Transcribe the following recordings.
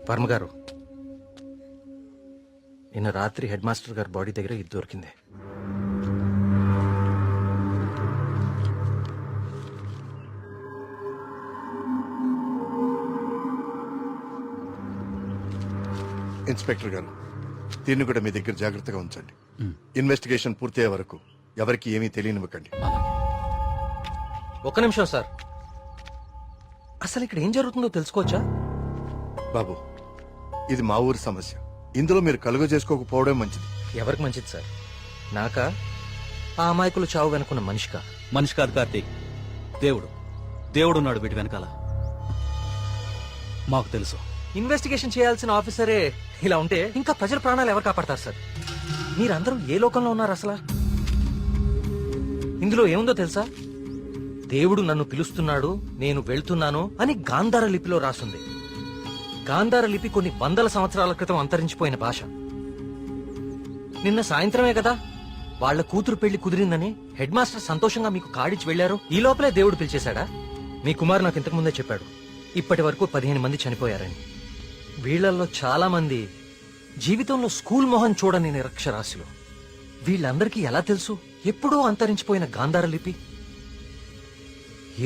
వర్మ గారు, నిన్న రాత్రి హెడ్ మాస్టర్ గారి బాడీ దగ్గర ఇది దొరికింది. ఇన్స్పెక్టర్ గారు, దీన్ని కూడా మీ దగ్గర జాగ్రత్తగా ఉంచండి. ఇన్వెస్టిగేషన్ పూర్తయ్యే వరకు ఎవరికి ఏమీ తెలియనివ్వకండి. ఒక్క నిమిషం సార్, అసలు ఇక్కడ ఏం జరుగుతుందో తెలుసుకోవచ్చా? బాబు, ఇది మా ఊరి సమస్య. ఇందులో మీరు కలుగ చేసుకోకపోవడం మంచిది. ఎవరికి మంచిది సార్? నాకా, ఆ అమాయకులు చావు వెనుకున్న మనిషికా? మనిషి కాదు కార్తీక్, దేవుడు. దేవుడున్నాడు వీటి వెనకాల. మాకు తెలుసు. ఇన్వెస్టిగేషన్ చేయాల్సిన ఆఫీసరే ఇలా ఉంటే ఇంకా ప్రజల ప్రాణాలు ఎవరు కాపాడతారు సార్? మీరందరూ ఏ లోకంలో ఉన్నారు అసలు? ఇందులో ఏముందో తెలుసా? దేవుడు నన్ను పిలుస్తున్నాడు, నేను వెళ్తున్నాను అని గాంధార లిపిలో రాసుంది. గాంధార లిపి కొన్ని వందల సంవత్సరాల క్రితం అంతరించిపోయిన భాష. నిన్న సాయంత్రమే కదా వాళ్ల కూతురు పెళ్లి కుదిరిందని హెడ్ మాస్టర్ సంతోషంగా మీకు కాడిచ్చి వెళ్లారు. ఈ లోపలే దేవుడు పిలిచేశాడా? మీ కుమారు నాకు ఇంతకు ముందే చెప్పాడు, ఇప్పటి వరకు 15 మంది చనిపోయారని. వీళ్లలో చాలా మంది జీవితంలో స్కూల్ మొహం చూడని నిరక్షరాస్యులు. వీళ్ళందరికీ ఎలా తెలుసు ఎప్పుడో అంతరించిపోయిన గాంధార లిపి?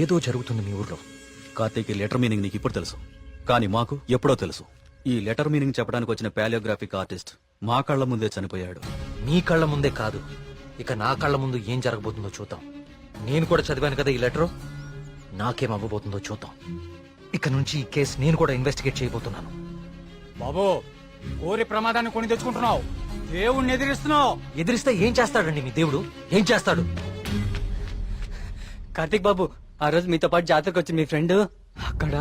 ఏదో జరుగుతుంది మీ ఊర్లో. కార్తీక్, ఈ లెటర్ మీనింగ్ నీకు ఇప్పుడు తెలుసు, కానీ మాకు ఎప్పుడో తెలుసు. ఈ లెటర్ మీనింగ్ చెప్పడానికి వచ్చిన పాలియోగ్రాఫిక్ ఆర్టిస్ట్ మా కళ్ల ముందే చనిపోయాడు. మీ కళ్ల ముందే కాదు, ఇక నా కళ్ల ముందు ఏం జరగబోతుందో చూద్దాం. నేను కూడా చదివాను కదా ఈ లెటరు, నాకేం అవ్వబోతుందో చూద్దాం. ఇక నుంచి ఈ కేసు నేను కూడా ఇన్వెస్టిగేట్ చేయబోతున్నాను. బాబు, కోరి ప్రమాదాన్ని కొని తెచ్చుకుంటున్నావు, దేవుణ్ణి ఎదిరిస్తున్నావు. ఎదిరిస్తే ఏం చేస్తాడండి మీ దేవుడు? ఏం చేస్తాడు? కార్తీక్ బాబు, ఆ రోజు మీతో పాటు జాతరకు వచ్చి మీ ఫ్రెండ్ అక్కడ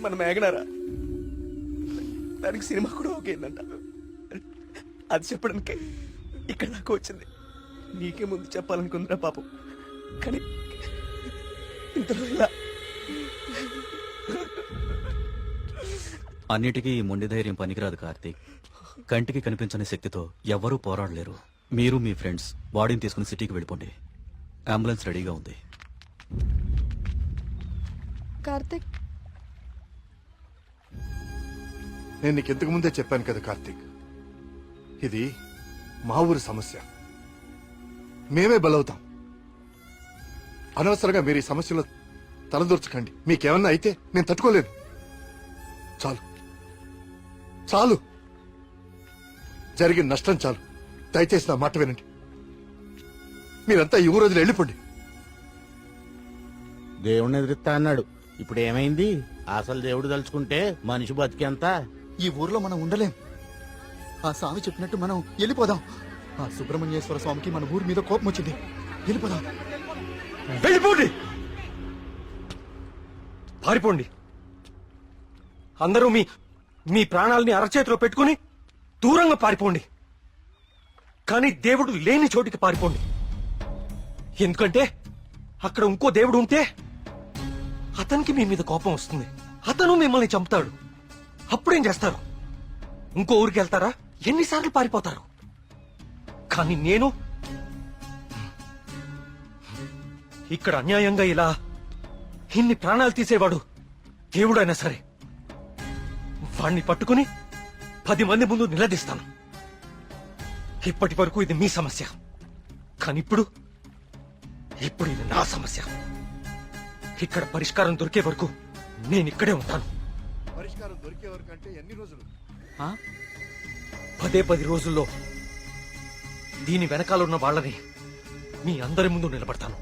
మన మేఘనారా, దానికి సినిమా కూడా ఓకేందంట. అది చెప్పడానికే ఇక్కడ దాకా వచ్చింది. నీకే ముందు చెప్పాలనుకుందిరా పాపం, కానీ ఇంతలో ఇలా. అన్నిటికీ ఈ మొండి ధైర్యం పనికిరాదు కార్తీక్. కంటికి కనిపించని శక్తితో ఎవ్వరూ పోరాడలేరు. మీరు మీ ఫ్రెండ్స్ బాడీని తీసుకుని సిటీకి వెళ్ళిపోండి. అంబులెన్స్ రెడీగా ఉంది. కార్తిక్, నేను నీకు ఇంతకు ముందే చెప్పాను కదా కార్తీక్, ఇది మా ఊరి సమస్య. మేమే బలవుతాం. అనవసరంగా మీరు ఈ సమస్యలో తలదూర్చకండి. మీకేమన్నా అయితే నేను తట్టుకోలేను. చాలు చాలు, జరిగిన నష్టం చాలు. దయచేసి నా మాట వినండి. మీరంతా ఈ ఊరు వదిలి వెళ్ళిపోండి. దేవుణ్ణి ఎదురుస్తా అన్నాడు, ఇప్పుడు ఏమైంది? అసలు దేవుడు తలుచుకుంటే మనిషి బతికేంత. ఈ ఊర్లో మనం ఉండలేం. ఆ స్వామి చెప్పినట్టు మనం వెళ్ళిపోదాం. ఆ సుబ్రహ్మణ్యేశ్వర స్వామికి మన ఊరి మీద కోపం వచ్చింది. వెళ్ళిపోదాం. వెళ్ళిపోండి, పారిపోండి. అందరూ మీ మీ ప్రాణాలని అరచేతిలో పెట్టుకుని దూరంగా పారిపోండి. కానీ దేవుడు లేని చోటికి పారిపోండి. ఎందుకంటే అక్కడ ఇంకో దేవుడు ఉంటే అతనికి మీ మీద కోపం వస్తుంది. అతను మిమ్మల్ని చంపుతాడు. అప్పుడేం చేస్తారు? ఇంకో ఊరికి వెళ్తారా? ఎన్నిసార్లు పారిపోతారు? కానీ నేను ఇక్కడ అన్యాయంగా ఇలా ఇన్ని ప్రాణాలు తీసేవాడు దేవుడైనా సరే వాణ్ణి పట్టుకుని 10 మంది ముందు నిలదీస్తాను. ఇప్పటి వరకు ఇది మీ సమస్య, కానీ ఇప్పుడు ఇది నా సమస్య. ఇక్కడ పరిష్కారం దొరికే వరకు నేను ఇక్కడే ఉంటాను. పరిష్కారం దొరికే వరకు అంటే ఎన్ని రోజులు? 10 రోజుల్లో దీని వెనకాల ఉన్న వాళ్ళని మీ అందరి ముందు నిలబడతాను.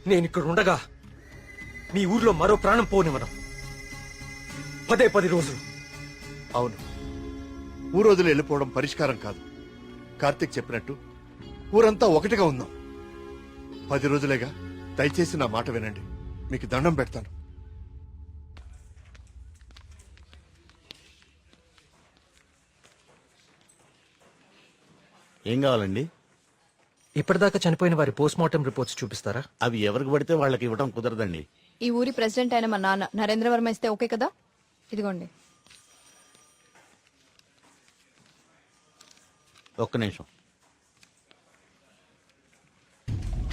నేనిక్కడ ఉండగా మీ ఊర్లో మరో ప్రాణం పోనివ్వను. 10 రోజులు. అవును, ఊరు వదిలి వెళ్ళిపోవడం పరిష్కారం కాదు. కార్తీక్ చెప్పినట్టు ఊరంతా ఒకటిగా ఉందాం. 10 రోజులేగా, దయచేసి నా మాట వినండి, మీకు దండం పెడతాను. ఏం కావాలండి? ఇప్పటిదాకా చనిపోయిన వారి పోస్ట్ మార్టం రిపోర్ట్స్ చూపిస్తారా? అవి ఎవరికి పడితే వాళ్ళకి ఇవ్వడం కుదరదండి. ఈ ఊరి ప్రెసిడెంట్ అయిన మా నాన్న నరేంద్ర వర్మ ఇస్తే ఓకే కదా? ఇదిగోండి. ఒక్క నిమిషం.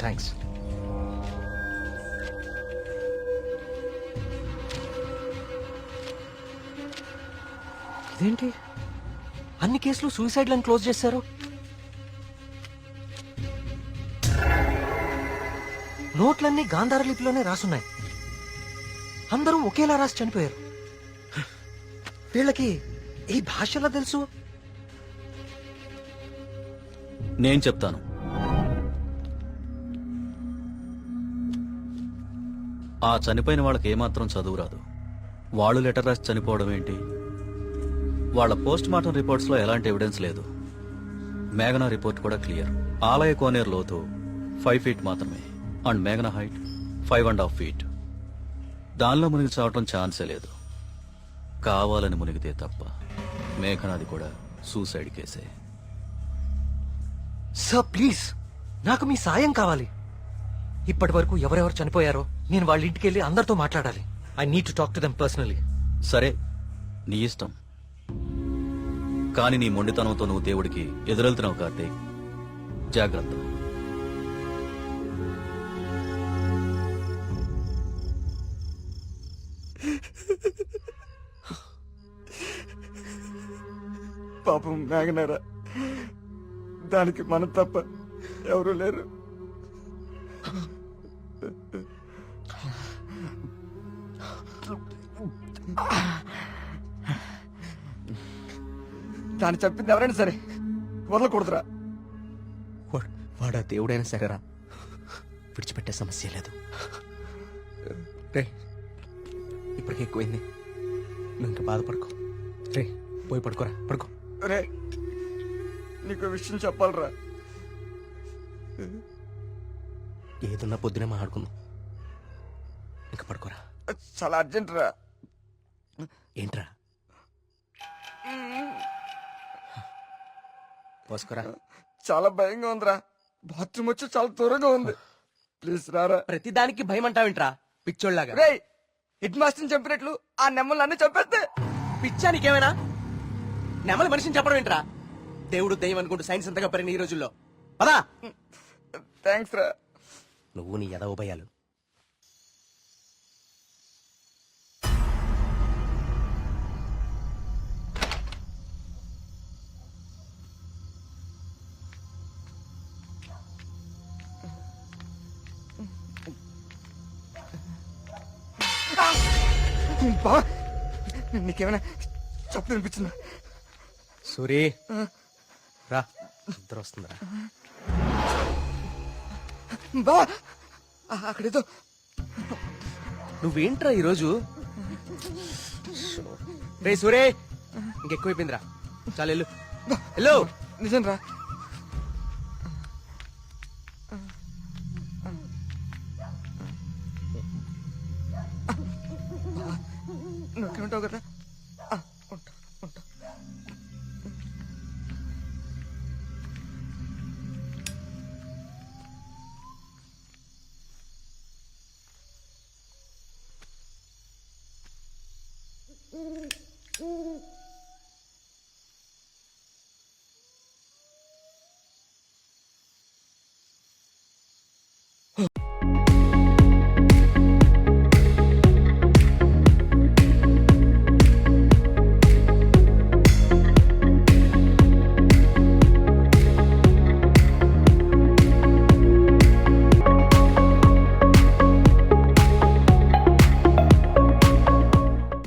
థ్యాంక్స్. ఇదేంటి, అన్ని కేసులు సూసైడ్లను క్లోజ్ చేశారు? నోట్లన్నీ గాంధార లిపిలోనే రాసున్నాయి. అందరూ ఒకేలా రాసి చనిపోయారు. వీళ్ళకి ఈ భాషలో తెలుసు. నేను చెప్తాను. ఆ చనిపోయిన వాళ్ళకి ఏమాత్రం చదువు రాదు. వాళ్ళు లెటర్ రాసి చనిపోవడం ఏంటి? వాళ్ళ పోస్ట్ మార్టం రిపోర్ట్స్ లో ఎలాంటి ఎవిడెన్స్ లేదు. మేఘనా రిపోర్ట్ కూడా క్లియర్. ఆలయ కోనేరు లోతు 5 feet మాత్రమే, అండ్ మేఘనా హైట్ 5.5 feet. దానిలో మునిగి చావటం ఛాన్సే లేదు. కావాలని మునిగితే తప్ప. మేఘనాది కూడా సూసైడ్ కేసే. సార్ ప్లీజ్, నాకు మీ సాయం కావాలి. ఇప్పటి వరకు ఎవరెవరు చనిపోయారో నేను వాళ్ళ ఇంటికి వెళ్ళి అందరితో మాట్లాడాలి. I need to talk to them personally. సరే, నీ ఇష్టం. కానీ నీ మొండితనంతో నువ్వు దేవుడికి ఎదురెళ్తున్నావు కార్తీక్. జాగ్రత్త. పాపం మేఘనారా, దానికి మనం తప్ప ఎవరు లేరు. దాన్ని చెప్పింది ఎవరైనా సరే వదలకూడదురా. వాడా దేవుడైనా సరేరా, విడిచిపెట్టే సమస్య లేదు. రే, ఇప్పటికే ఎక్కువైంది, నువ్వు ఇంకా బాధపడుకో. రే, పోయి పడుకోరా, పడుకో. రే, నీకు విషయం చెప్పాలరా. ఏదున్నా పొద్దునే మాట్లాడుకుందాం. ఇంకా పడుకోరా. చాలా అర్జెంట్ రా. ఏంట్రా? పోసుకోరా. చాలా భయంగా ఉందిరా. బాత్రూమ్ వచ్చి చాలా దూరంగా ఉంది. ప్లీజ్ రారా. ప్రతిదానికి భయం అంటావేంట్రా పిచ్చోళ్ళగా? రే, హెడ్ మాస్టర్ని చంపినట్లు ఆ నెమ్మలన్నీ చంపేస్తే పిచ్చా నీకేమైనా? నెమలి మనిషిని చెప్పడం ఏంట్రా? దేవుడు దయ్యం అనుకుంటూ సైన్స్ అంతగా పెరిగిన ఈ రోజుల్లో. పదా. థ్యాంక్స్ రా. నువ్వు నీ ఎదవ భయాలు. బా, నీకేమైనా చెప్పు అనిపించిందా? సూరి రా, ఇద్దరు వస్తుందిరా. బా, అక్కడేదో. నువ్వేంట్రా ఈరోజు? రే సూరే, ఇంకెక్కువైపోయిందిరా. చాలు వెళ్ళు. వెళ్ళు. నిజం రా. నువ్వుంటావు కదా. ఉంటా ఉంటా.